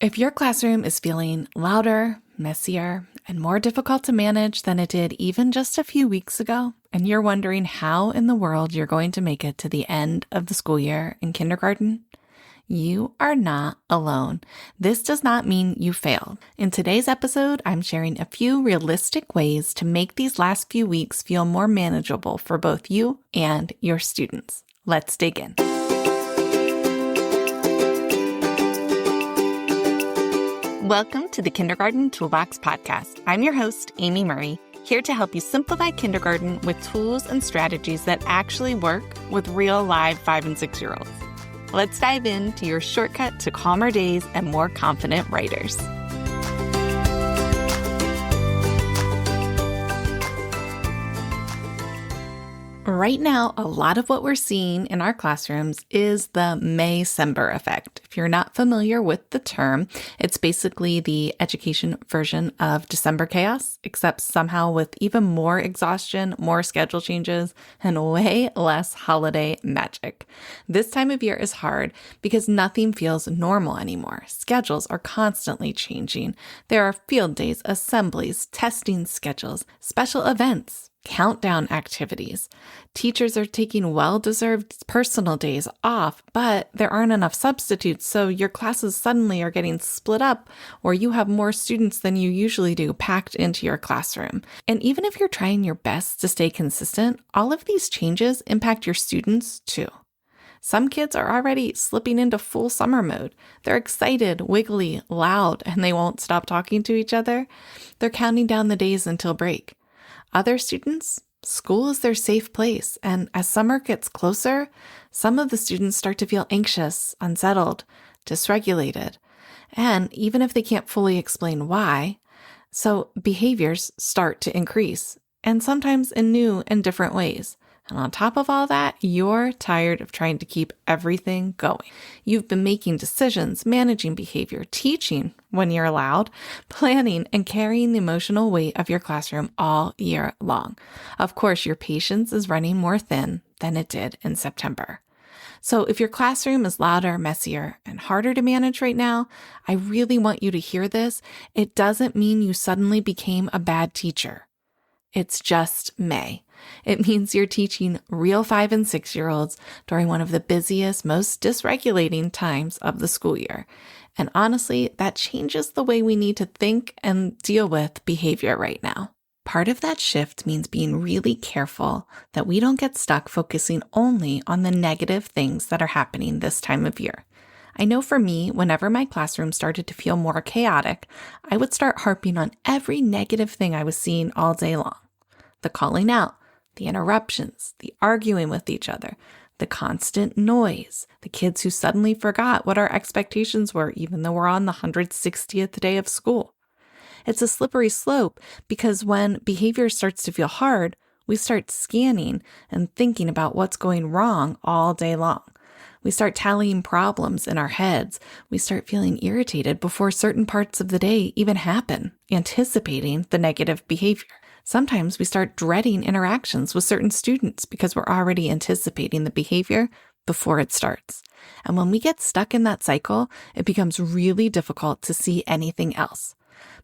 If your classroom is feeling louder, messier, and more difficult to manage than it did even just a few weeks ago, and you're wondering how in the world you're going to make it to the end of the school year in kindergarten, you are not alone. This does not mean you failed. In today's episode, I'm sharing a few realistic ways to make these last few weeks feel more manageable for both you and your students. Let's dig in. Welcome to the Kindergarten Toolbox Podcast. I'm your host, Amy Murray, here to help you simplify kindergarten with tools and strategies that actually work with real live 5 and 6-year-olds. Let's dive into your shortcut to calmer days and more confident writers. Right now, a lot of what we're seeing in our classrooms is the May-cember effect. If you're not familiar with the term, it's basically the education version of December chaos, except somehow with even more exhaustion, more schedule changes, and way less holiday magic. This time of year is hard because nothing feels normal anymore. Schedules are constantly changing. There are field days, assemblies, testing schedules, special events, countdown activities. Teachers are taking well-deserved personal days off, but there aren't enough substitutes, so your classes suddenly are getting split up, or you have more students than you usually do packed into your classroom. And even if you're trying your best to stay consistent, all of these changes impact your students too. Some kids are already slipping into full summer mode. They're excited, wiggly, loud, and they won't stop talking to each other. They're counting down the days until break. Other students, school is their safe place, and as summer gets closer, some of the students start to feel anxious, unsettled, dysregulated, and even if they can't fully explain why, so behaviors start to increase, and sometimes in new and different ways. And on top of all that, you're tired of trying to keep everything going. You've been making decisions, managing behavior, teaching when you're allowed, planning, and carrying the emotional weight of your classroom all year long. Of course, your patience is running more thin than it did in September. So if your classroom is louder, messier, and harder to manage right now, I really want you to hear this. It doesn't mean you suddenly became a bad teacher. It's just May. It means you're teaching real 5 and 6-year-olds during one of the busiest, most dysregulating times of the school year. And honestly, that changes the way we need to think and deal with behavior right now. Part of that shift means being really careful that we don't get stuck focusing only on the negative things that are happening this time of year. I know for me, whenever my classroom started to feel more chaotic, I would start harping on every negative thing I was seeing all day long. The calling out, the interruptions, the arguing with each other, the constant noise, the kids who suddenly forgot what our expectations were even though we're on the 160th day of school. It's a slippery slope because when behavior starts to feel hard, we start scanning and thinking about what's going wrong all day long. We start tallying problems in our heads. We start feeling irritated before certain parts of the day even happen, anticipating the negative behavior. Sometimes we start dreading interactions with certain students because we're already anticipating the behavior before it starts. And when we get stuck in that cycle, it becomes really difficult to see anything else.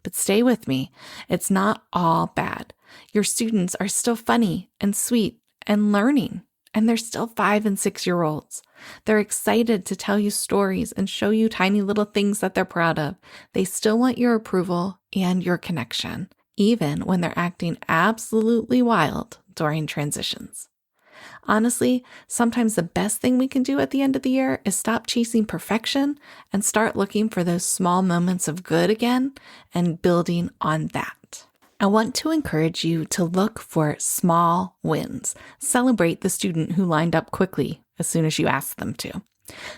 But stay with me. It's not all bad. Your students are still funny and sweet and learning, and they're still 5 and 6-year-olds. They're excited to tell you stories and show you tiny little things that they're proud of. They still want your approval and your connection, even when they're acting absolutely wild during transitions. Honestly, sometimes the best thing we can do at the end of the year is stop chasing perfection and start looking for those small moments of good again and building on that. I want to encourage you to look for small wins. Celebrate the student who lined up quickly as soon as you asked them to.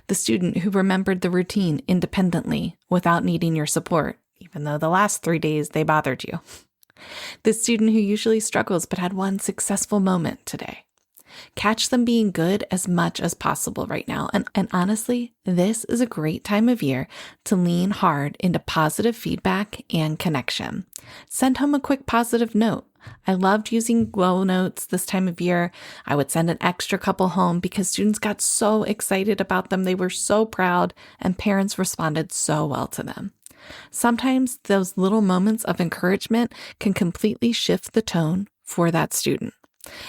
The student who remembered the routine independently without needing your support, even though the last 3 days they bothered you. The student who usually struggles but had one successful moment today. Catch them being good as much as possible right now. And honestly, this is a great time of year to lean hard into positive feedback and connection. Send home a quick positive note. I loved using glow notes this time of year. I would send an extra couple home because students got so excited about them. They were so proud, and parents responded so well to them. Sometimes those little moments of encouragement can completely shift the tone for that student,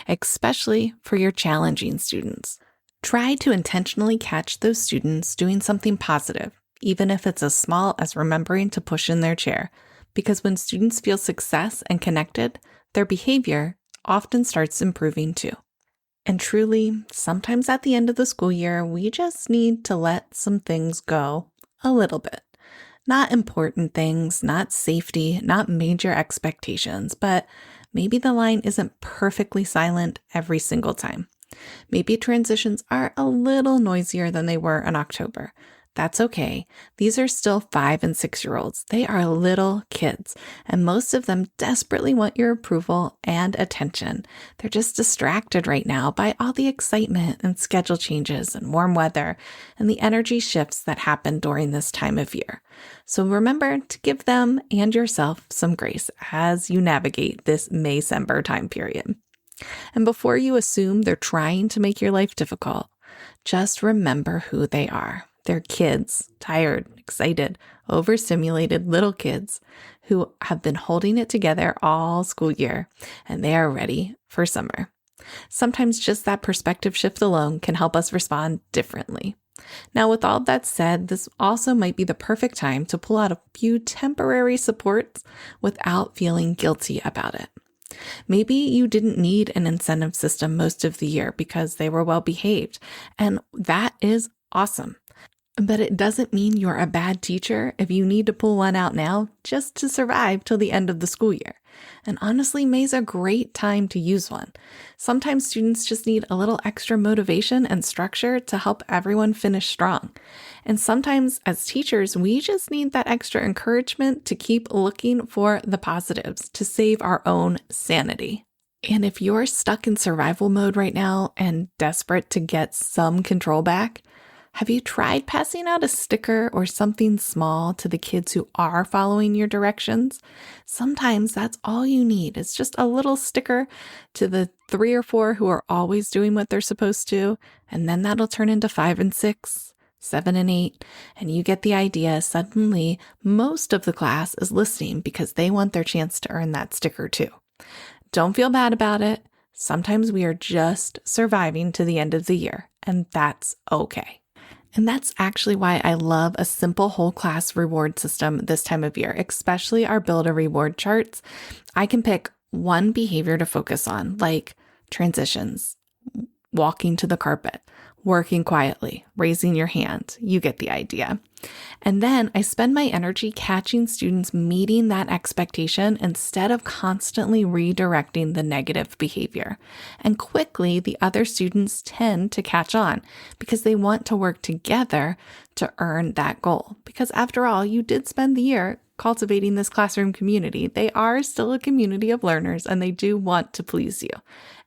especially for your challenging students. Try to intentionally catch those students doing something positive, even if it's as small as remembering to push in their chair, because when students feel success and connected, their behavior often starts improving too. And truly, sometimes at the end of the school year, we just need to let some things go a little bit. Not important things, not safety, not major expectations, but maybe the line isn't perfectly silent every single time. Maybe transitions are a little noisier than they were in October. That's okay. These are still 5 and 6-year-olds. They are little kids, and most of them desperately want your approval and attention. They're just distracted right now by all the excitement and schedule changes and warm weather and the energy shifts that happen during this time of year. So remember to give them and yourself some grace as you navigate this May-cember time period. And before you assume they're trying to make your life difficult, just remember who they are. They're kids, tired, excited, overstimulated little kids who have been holding it together all school year, and they are ready for summer. Sometimes just that perspective shift alone can help us respond differently. Now, with all that said, this also might be the perfect time to pull out a few temporary supports without feeling guilty about it. Maybe you didn't need an incentive system most of the year because they were well behaved, and that is awesome. But it doesn't mean you're a bad teacher if you need to pull one out now just to survive till the end of the school year. And honestly, May's a great time to use one. Sometimes students just need a little extra motivation and structure to help everyone finish strong. And sometimes as teachers, we just need that extra encouragement to keep looking for the positives to save our own sanity. And if you're stuck in survival mode right now and desperate to get some control back, have you tried passing out a sticker or something small to the kids who are following your directions? Sometimes that's all you need. It's just a little sticker to the 3 or 4 who are always doing what they're supposed to, and then that'll turn into 5 and 6, 7 and 8, and you get the idea. Suddenly, most of the class is listening because they want their chance to earn that sticker too. Don't feel bad about it. Sometimes we are just surviving to the end of the year, and that's okay. And that's actually why I love a simple whole class reward system this time of year, especially our build a reward charts. I can pick one behavior to focus on, like transitions, walking to the carpet, working quietly, raising your hand. You get the idea. And then I spend my energy catching students meeting that expectation instead of constantly redirecting the negative behavior. And quickly, the other students tend to catch on because they want to work together to earn that goal. Because after all, you did spend the year cultivating this classroom community. They are still a community of learners and they do want to please you.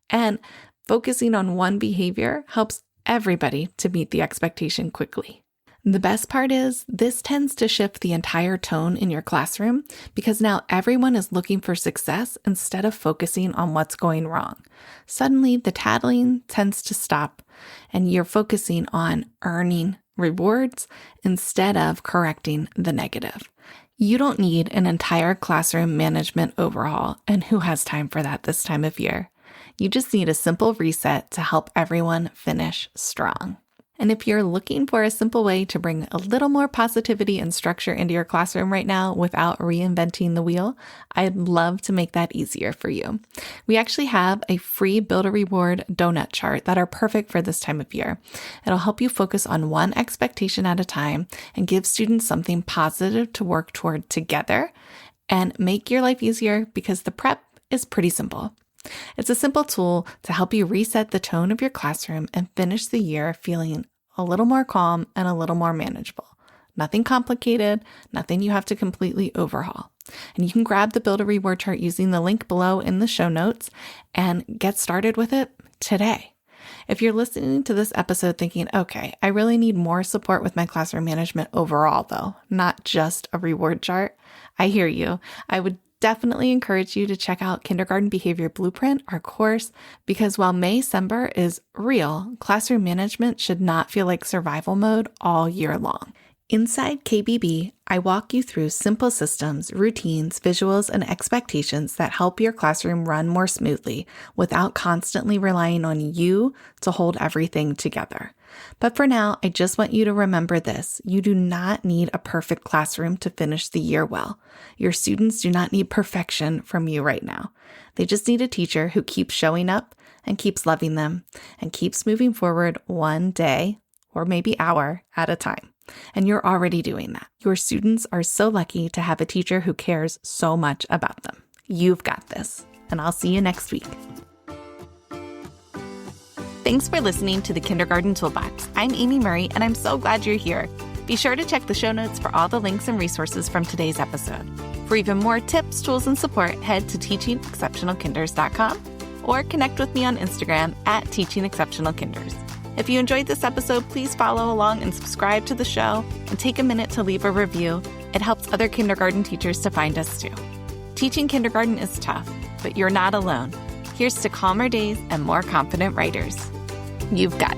And focusing on one behavior helps everybody to meet the expectation quickly. The best part is this tends to shift the entire tone in your classroom because now everyone is looking for success instead of focusing on what's going wrong. Suddenly, the tattling tends to stop and you're focusing on earning rewards instead of correcting the negative. You don't need an entire classroom management overhaul, and who has time for that this time of year? You just need a simple reset to help everyone finish strong. And if you're looking for a simple way to bring a little more positivity and structure into your classroom right now without reinventing the wheel, I'd love to make that easier for you. We actually have a free Build a Reward donut chart that are perfect for this time of year. It'll help you focus on one expectation at a time and give students something positive to work toward together and make your life easier because the prep is pretty simple. It's a simple tool to help you reset the tone of your classroom and finish the year feeling a little more calm and a little more manageable. Nothing complicated, nothing you have to completely overhaul. And you can grab the Build a Reward chart using the link below in the show notes and get started with it today. If you're listening to this episode thinking, okay, I really need more support with my classroom management overall, though, not just a reward chart, I hear you. I would definitely encourage you to check out Kindergarten Behavior Blueprint, our course, because while May-cember is real, classroom management should not feel like survival mode all year long. Inside KBB, I walk you through simple systems, routines, visuals, and expectations that help your classroom run more smoothly without constantly relying on you to hold everything together. But for now, I just want you to remember this. You do not need a perfect classroom to finish the year well. Your students do not need perfection from you right now. They just need a teacher who keeps showing up and keeps loving them and keeps moving forward one day or maybe hour at a time. And you're already doing that. Your students are so lucky to have a teacher who cares so much about them. You've got this, and I'll see you next week. Thanks for listening to the Kindergarten Toolbox. I'm Amy Murray, and I'm so glad you're here. Be sure to check the show notes for all the links and resources from today's episode. For even more tips, tools, and support, head to teachingexceptionalkinders.com or connect with me on Instagram at teachingexceptionalkinders. If you enjoyed this episode, please follow along and subscribe to the show and take a minute to leave a review. It helps other kindergarten teachers to find us too. Teaching kindergarten is tough, but you're not alone. Here's to calmer days and more confident writers. You've got